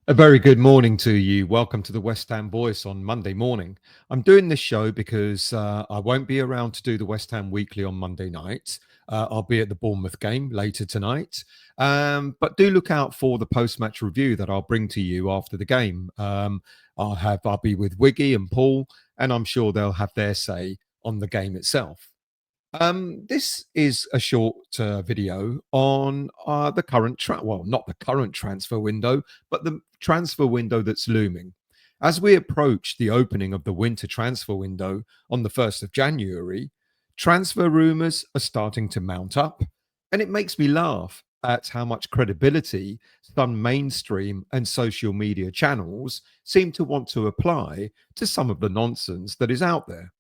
A very good morning to you. Welcome to the West Ham Voice on Monday morning. I'm doing this show because I won't be around to do the West Ham Weekly on Monday night. I'll be at the Bournemouth game later tonight. But do look out for the post-match review that I'll bring to you after the game. I'll be with Wiggy and Paul, and I'm sure they'll have their say on the game itself. This is a short video on the well, not the current transfer window, but the transfer window that's looming. As we approach the opening of the winter transfer window on the 1st of January, transfer rumours are starting to mount up, and it makes me laugh at how much credibility some mainstream and social media channels seem to want to apply to some of the nonsense that is out there.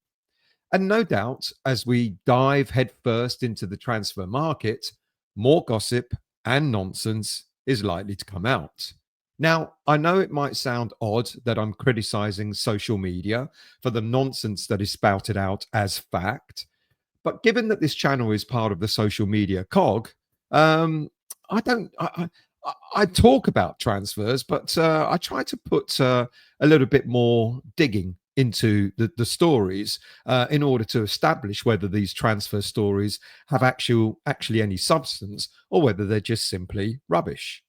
And no doubt, as we dive headfirst into the transfer market, more gossip and nonsense is likely to come out. Now, I know it might sound odd that I'm criticizing social media for the nonsense that is spouted out as fact, but given that this channel is part of the social media cog, I don't. I talk about transfers, but I try to put a little bit more digging into the stories in order to establish whether these transfer stories have actually any substance or whether they're just simply rubbish.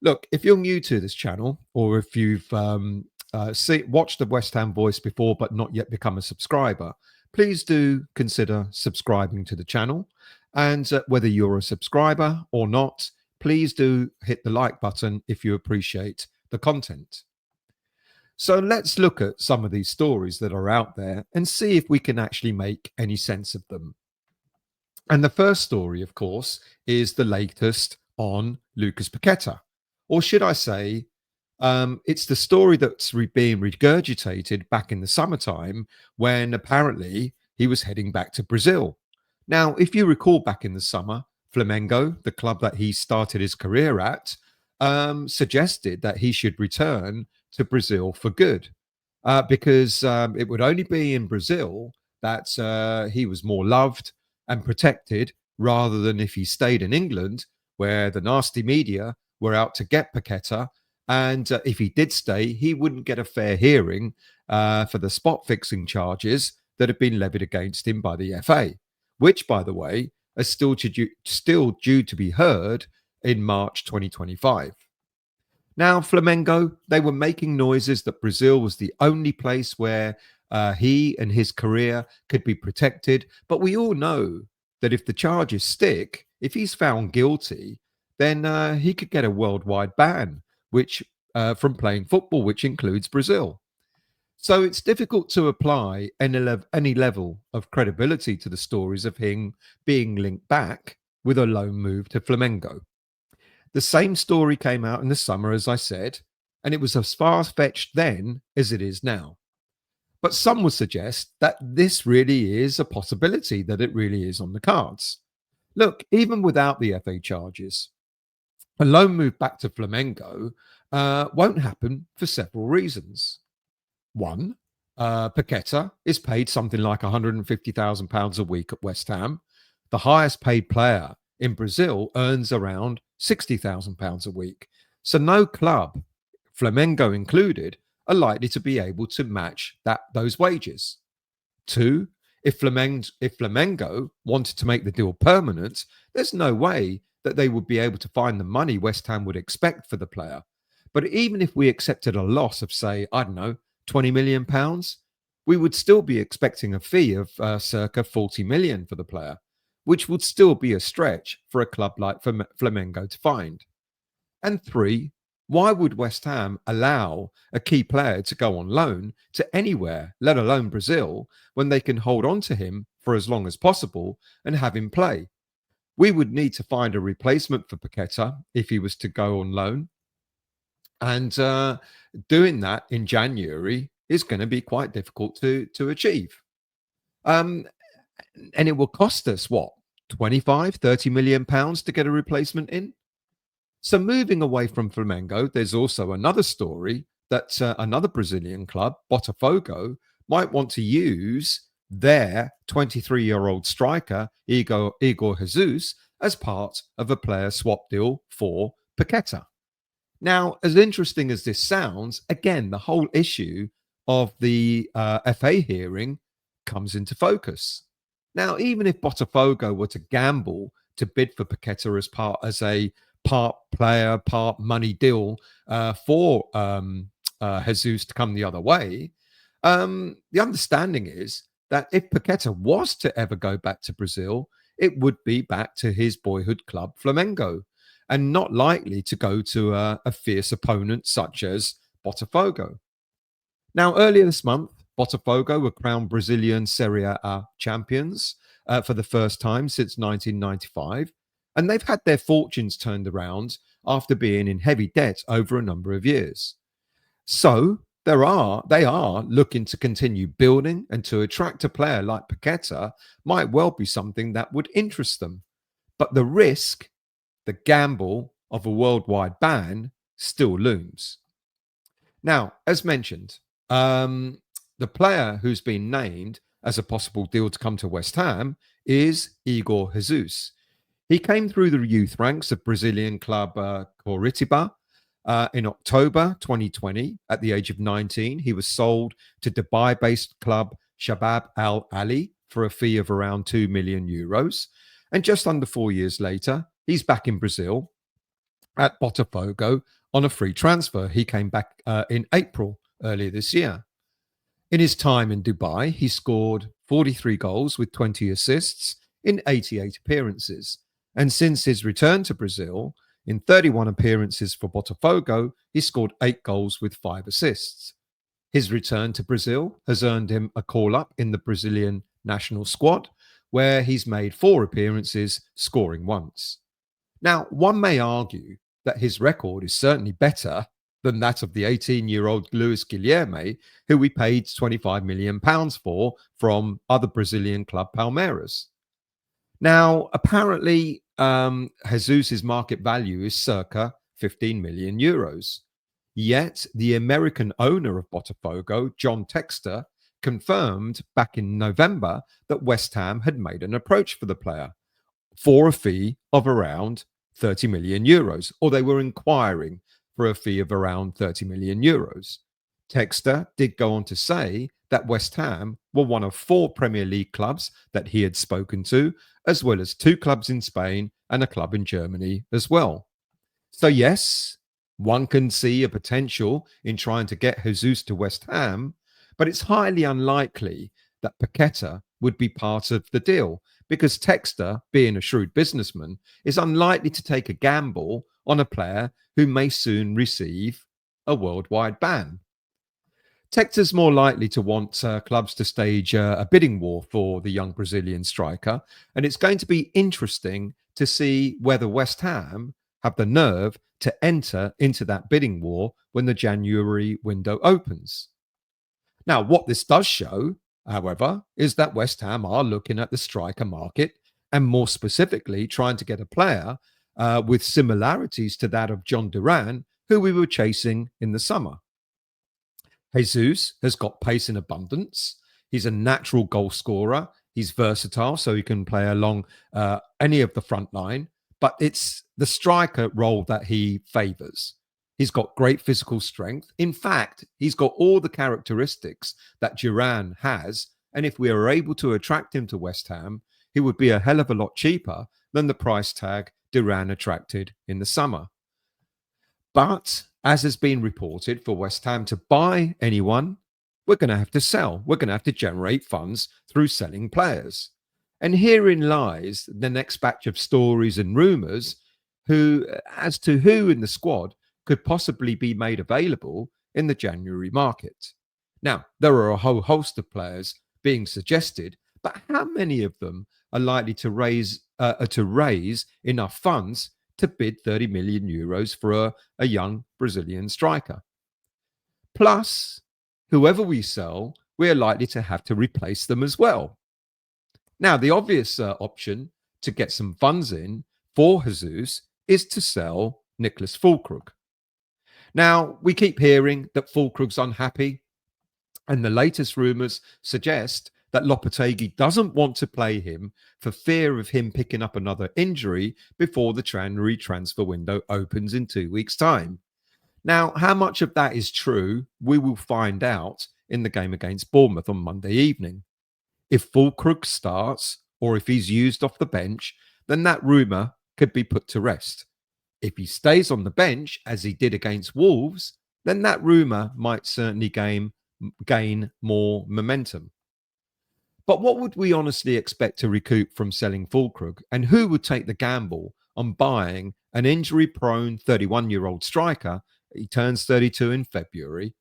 Look, if you're new to this channel or if you've watched the West Ham Voice before but not yet become a subscriber, please do consider subscribing to the channel. And whether you're a subscriber or not, please do hit the like button if you appreciate the content. So let's look at some of these stories that are out there and see if we can actually make any sense of them. And the first story, of course, is the latest on Lucas Paqueta. Or should I say, it's the story that's being regurgitated back in the summertime when apparently he was heading back to Brazil. Now, if you recall back in the summer, Flamengo, the club that he started his career at, suggested that he should return to Brazil for good because it would only be in Brazil that he was more loved and protected rather than if he stayed in England where the nasty media were out to get Paqueta. And if he did stay, he wouldn't get a fair hearing for the spot fixing charges that have been levied against him by the FA, which, by the way, are still due to be heard in March 2025. Now, Flamengo, they were making noises that Brazil was the only place where he and his career could be protected. But we all know that if the charges stick, if he's found guilty, then he could get a worldwide ban, which from playing football, which includes Brazil. So it's difficult to apply any level of credibility to the stories of him being linked back with a loan move to Flamengo. The same story came out in the summer, as I said, and it was as far-fetched then as it is now. But some would suggest that this really is a possibility, that it really is on the cards. Look, even without the FA charges, a loan move back to Flamengo won't happen for several reasons. One, Paqueta is paid something like £150,000 a week at West Ham. The highest paid player in Brazil earns around £60,000 a week. So no club, Flamengo included, are likely to be able to match those wages. Two, if Flamengo wanted to make the deal permanent, there's no way that they would be able to find the money West Ham would expect for the player. But even if we accepted a loss of, say, I don't know, £20 million, we would still be expecting a fee of circa 40 million for the player, which would still be a stretch for a club like Flamengo to find. And three, why would West Ham allow a key player to go on loan to anywhere, let alone Brazil, when they can hold on to him for as long as possible and have him play? We would need to find a replacement for Paqueta if he was to go on loan. And doing that in January is going to be quite difficult to achieve. And it will cost us, what, 25, 30 million pounds to get a replacement in? So moving away from Flamengo, there's also another story that another Brazilian club, Botafogo, might want to use their 23-year-old striker, Igor Jesus, as part of a player swap deal for Paqueta. Now, as interesting as this sounds, again, the whole issue of the FA hearing comes into focus. Now, even if Botafogo were to gamble to bid for Paqueta as a part player, part money deal for Jesus to come the other way, the understanding is that if Paqueta was to ever go back to Brazil, it would be back to his boyhood club, Flamengo, and not likely to go to a fierce opponent such as Botafogo. Now, earlier this month, Botafogo were crowned Brazilian Serie A champions for the first time since 1995, and they've had their fortunes turned around after being in heavy debt over a number of years. So they are looking to continue building, and to attract a player like Paqueta might well be something that would interest them. But the risk, the gamble of a worldwide ban still looms. Now, as mentioned, the player who's been named as a possible deal to come to West Ham is Igor Jesus. He came through the youth ranks of Brazilian club Coritiba in October 2020. At the age of 19, he was sold to Dubai-based club Shabab Al Ali for a fee of around 2 million euros. And just under 4 years later, he's back in Brazil at Botafogo on a free transfer. He came back in April earlier this year. In his time in Dubai, he scored 43 goals with 20 assists in 88 appearances. And since his return to Brazil, in 31 appearances for Botafogo, he scored 8 goals with 5 assists. His return to Brazil has earned him a call-up in the Brazilian national squad, where he's made 4 appearances, scoring once. Now, one may argue that his record is certainly better than that of the 18-year-old Luis Guilherme, who we paid £25 million for from other Brazilian club Palmeiras. Now, apparently, Jesus' market value is circa 15 million euros. Yet, the American owner of Botafogo, John Textor, confirmed back in November that West Ham had made an approach for the player for a fee of around 30 million euros, or they were inquiring for a fee of around 30 million euros. Textor did go on to say that West Ham were one of 4 Premier League clubs that he had spoken to, as well as 2 clubs in Spain and a club in Germany as well. So yes, one can see a potential in trying to get Jesus to West Ham, but it's highly unlikely that Paqueta would be part of the deal, because Textor, being a shrewd businessman, is unlikely to take a gamble on a player who may soon receive a worldwide ban. Textor's more likely to want clubs to stage a bidding war for the young Brazilian striker, and it's going to be interesting to see whether West Ham have the nerve to enter into that bidding war when the January window opens. Now, what this does show, however, is that West Ham are looking at the striker market, and more specifically trying to get a player with similarities to that of John Duran, who we were chasing in the summer. Jesus has got pace in abundance. He's a natural goal scorer. He's versatile, so he can play along any of the front line, but it's the striker role that he favors. He's got great physical strength. In fact, he's got all the characteristics that Duran has, and if we are able to attract him to West Ham, he would be a hell of a lot cheaper than the price tag Duran attracted in the summer. But as has been reported, for West Ham to buy anyone, we're going to have to sell. We're going to have to generate funds through selling players. And herein lies the next batch of stories and rumours as to who in the squad could possibly be made available in the January market. Now, there are a whole host of players being suggested, but how many of them are likely to raise enough funds to bid 30 million euros for a young Brazilian striker? Plus, whoever we sell, we are likely to have to replace them as well. Now, the obvious option to get some funds in for Jesus is to sell Nicholas Füllkrug. Now, we keep hearing that Füllkrug's unhappy, and the latest rumours suggest that Lopetegui doesn't want to play him for fear of him picking up another injury before the January transfer window opens in 2 weeks' time. Now, how much of that is true, we will find out in the game against Bournemouth on Monday evening. If Fulkrug starts or if he's used off the bench, then that rumour could be put to rest. If he stays on the bench, as he did against Wolves, then that rumour might certainly gain more momentum. But what would we honestly expect to recoup from selling Fulkrug? And who would take the gamble on buying an injury prone 31-year-old striker? He turns 32 in February.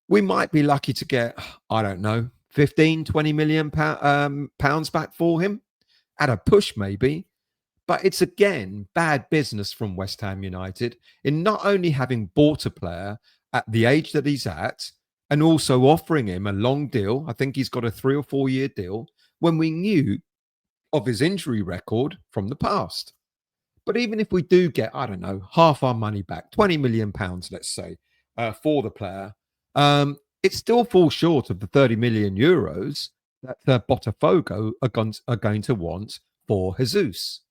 We might be lucky to get, I don't know, 15, 20 million pounds back for him at a push, maybe. But it's again bad business from West Ham United in not only having bought a player at the age that he's at and also offering him a long deal. I think he's got a 3 or 4 year deal when we knew of his injury record from the past. But even if we do get, I don't know, half our money back, 20 million pounds, let's say, for the player, it still falls short of the 30 million euros that Botafogo are going to want for Jesus.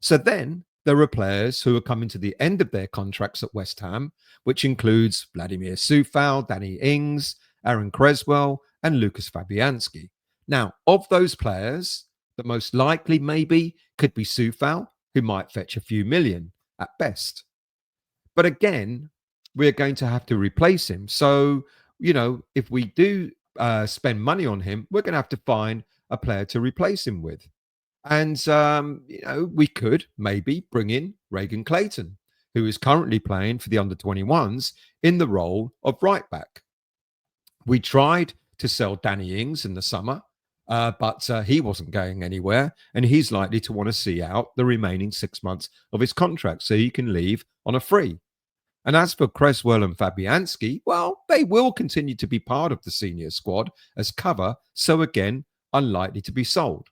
So then there are players who are coming to the end of their contracts at West Ham, which includes Vladimir Coufal, Danny Ings, Aaron Creswell, and Lucas Fabianski. Now, of those players, the most likely maybe could be Coufal, who might fetch a few million at best. But again, we're going to have to replace him. So, if we do spend money on him, we're going to have to find a player to replace him with. And, we could maybe bring in Regan Clayton, who is currently playing for the under 21s in the role of right back. We tried to sell Danny Ings in the summer, but he wasn't going anywhere. And he's likely to want to see out the remaining 6 months of his contract so he can leave on a free. And as for Creswell and Fabianski, well, they will continue to be part of the senior squad as cover. So again, unlikely to be sold.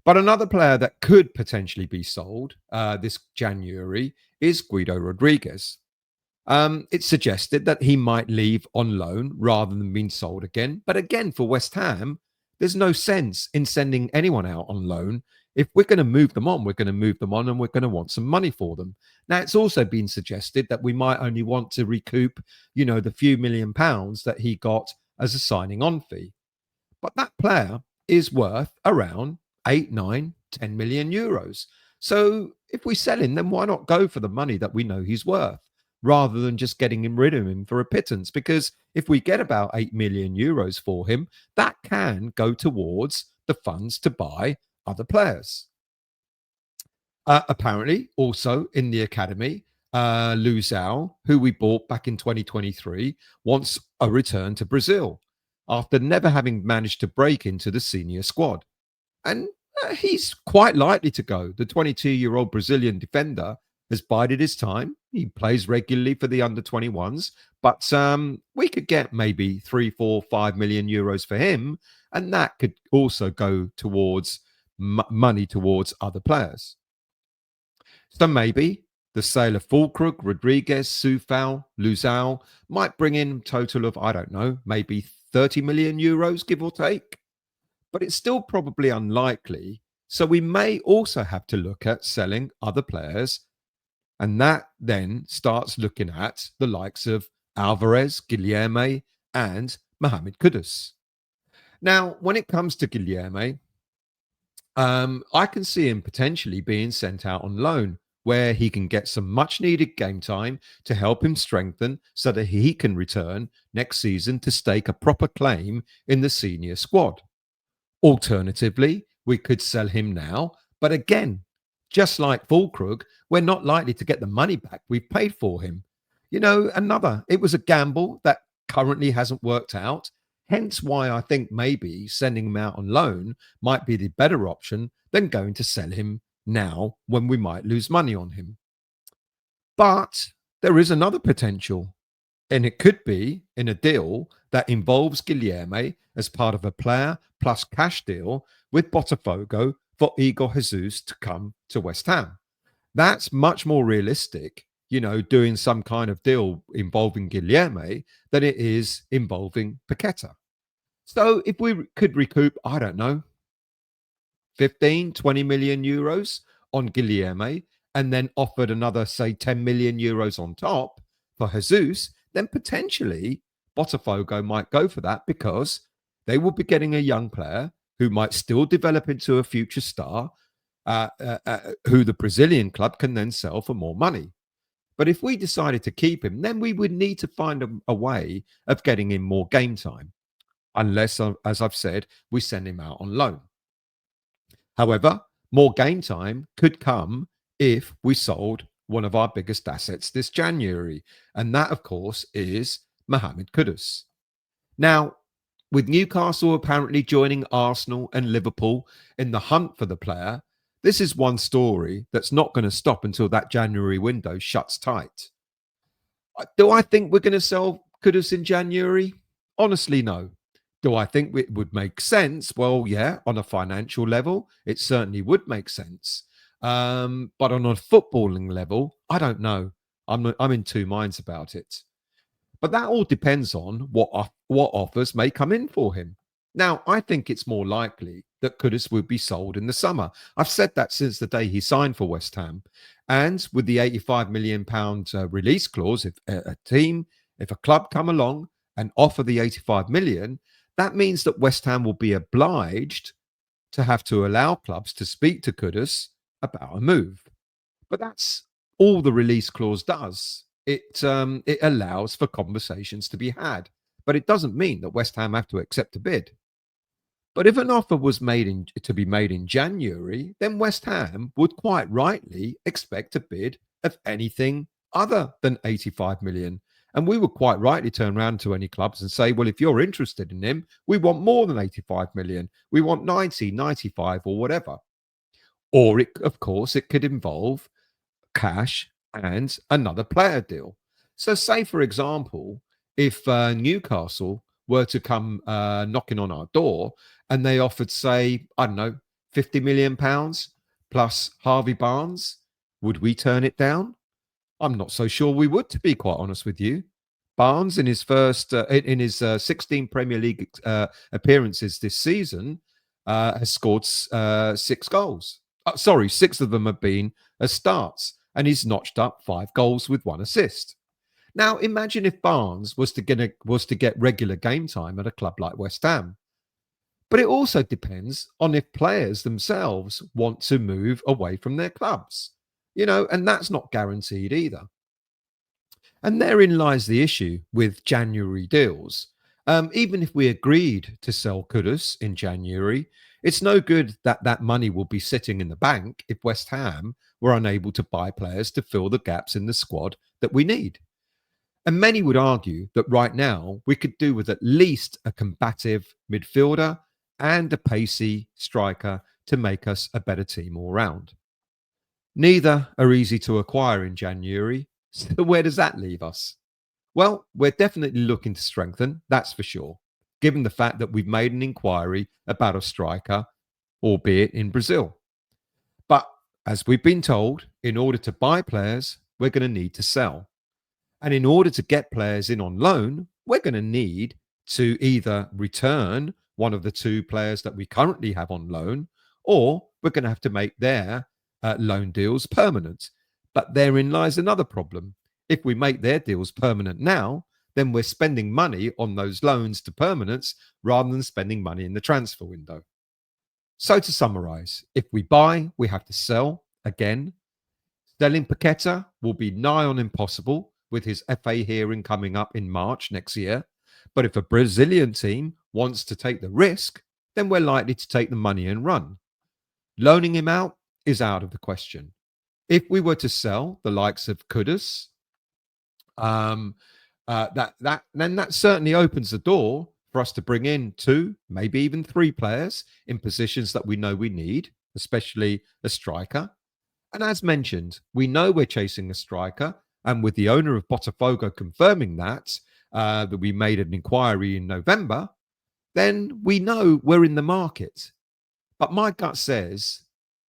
But another player that could potentially be sold this January is Guido Rodriguez. It's suggested that he might leave on loan rather than being sold again. But again, for West Ham, there's no sense in sending anyone out on loan. If we're going to move them on, we're going to move them on and we're going to want some money for them. Now, it's also been suggested that we might only want to recoup, the few million pounds that he got as a signing on fee. But that player is worth around 8, 9, 10 million euros. So if we sell him, then why not go for the money that we know he's worth rather than just getting rid of him for a pittance? Because if we get about 8 million euros for him, that can go towards the funds to buy other players. Apparently, also in the academy, Lu Zhao, who we bought back in 2023, wants a return to Brazil after never having managed to break into the senior squad. And he's quite likely to go. The 22-year-old Brazilian defender has bided his time. He plays regularly for the under 21s, but we could get maybe 3, 4, 5 million euros for him. And that could also go towards money towards other players. So maybe the sale of Fulkrug, Rodriguez, Coufal, Lu Zhao might bring in a total of, I don't know, maybe 30 million euros, give or take. But it's still probably unlikely. So we may also have to look at selling other players. And that then starts looking at the likes of Alvarez, Guilherme, and Mohammed Kudus. Now, when it comes to Guilherme, I can see him potentially being sent out on loan where he can get some much needed game time to help him strengthen so that he can return next season to stake a proper claim in the senior squad. Alternatively, we could sell him now. But again, just like Fulkrug, we're not likely to get the money back we've paid for him. It was a gamble that currently hasn't worked out. Hence why I think maybe sending him out on loan might be the better option than going to sell him now when we might lose money on him. But there is another potential, and it could be in a deal that involves Guilherme as part of a player plus cash deal with Botafogo for Igor Jesus to come to West Ham. That's much more realistic, doing some kind of deal involving Guilherme than it is involving Paqueta. So if we could recoup, I don't know, 15, 20 million euros on Guilherme and then offered another, say, 10 million euros on top for Jesus, then potentially Botafogo might go for that because they will be getting a young player who might still develop into a future star, who the Brazilian club can then sell for more money. But if we decided to keep him, then we would need to find a way of getting him more game time, unless, as I've said, we send him out on loan. However, more game time could come if we sold one of our biggest assets this January. And that, of course, is Mohammed Kudus. Now, with Newcastle apparently joining Arsenal and Liverpool in the hunt for the player, this is one story that's not going to stop until that January window shuts tight. Do I think we're going to sell Kudus in January? Honestly, no. Do I think it would make sense? Well, yeah, on a financial level, it certainly would make sense. But on a footballing level, I don't know. I'm in two minds about it. But that all depends on what offers may come in for him. Now, I think it's more likely that Kudus would be sold in the summer. I've said that since the day he signed for West Ham. And with the £85 million release clause, if a club come along and offer the 85 million, that means that West Ham will be obliged to have to allow clubs to speak to Kudus about a move. But that's all the release clause does. It allows for conversations to be had, but it doesn't mean that West Ham have to accept a bid. But if an offer was to be made in January, then West Ham would quite rightly expect a bid of anything other than 85 million. And we would quite rightly turn around to any clubs and say, well, if you're interested in him, we want more than 85 million. We want 90, 95 or whatever. Or of course, it could involve cash and another player deal. So say, for example, if Newcastle were to come knocking on our door and they offered, say, I don't know, £50 million plus Harvey Barnes, would we turn it down? I'm not so sure we would, to be quite honest with you. Barnes, in his 16 Premier League appearances this season, has scored 6 goals. Sorry, 6 of them have been as starts, and he's notched up 5 goals with 1 assist. Now, imagine if Barnes was to get regular game time at a club like West Ham. But it also depends on if players themselves want to move away from their clubs, and that's not guaranteed either. And therein lies the issue with January deals. Even if we agreed to sell Kudus in January, it's no good that money will be sitting in the bank if West Ham were unable to buy players to fill the gaps in the squad that we need. And many would argue that right now we could do with at least a combative midfielder and a pacey striker to make us a better team all round. Neither are easy to acquire in January. So where does that leave us? Well, we're definitely looking to strengthen, that's for sure, given the fact that we've made an inquiry about a striker, albeit in Brazil. But as we've been told, in order to buy players, we're going to need to sell. And in order to get players in on loan, we're going to need to either return one of the 2 players that we currently have on loan, or we're going to have to make their loan deals permanent. But therein lies another problem. If we make their deals permanent now, then we're spending money on those loans to permanents rather than spending money in the transfer window. So to summarize, if we buy, we have to sell again. Selling Paqueta will be nigh on impossible with his FA hearing coming up in March next year. But if a Brazilian team wants to take the risk, then we're likely to take the money and run. Loaning him out is out of the question. If we were to sell the likes of Kudus, then that certainly opens the door for us to bring in 2, maybe even 3 players in positions that we know we need, especially a striker. And as mentioned, we know we're chasing a striker, and with the owner of Botafogo confirming that we made an inquiry in November, then we know we're in the market. But my gut says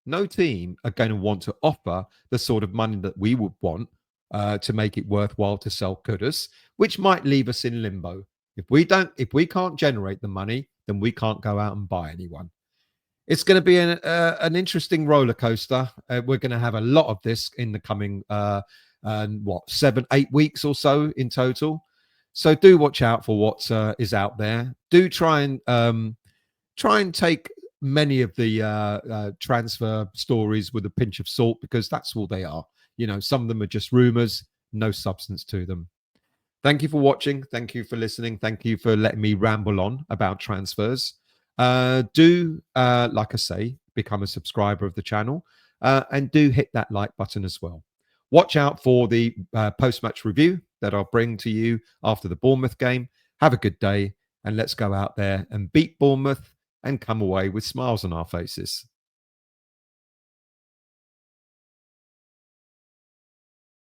no team are going to want to offer the sort of money that we would want to make it worthwhile to sell Kudus, which might leave us in limbo. If we can't generate the money, then we can't go out and buy anyone. It's going to be an interesting roller coaster. We're going to have a lot of this in the coming, 7, 8 weeks or so in total. So do watch out for what is out there. Do try and take many of the transfer stories with a pinch of salt, because that's all they are. Some of them are just rumors, no substance to them. Thank you for watching. Thank you for listening. Thank you for letting me ramble on about transfers. Like I say, become a subscriber of the channel, and do hit that like button as well. Watch out for the post-match review that I'll bring to you after the Bournemouth game. Have a good day, and let's go out there and beat Bournemouth and come away with smiles on our faces.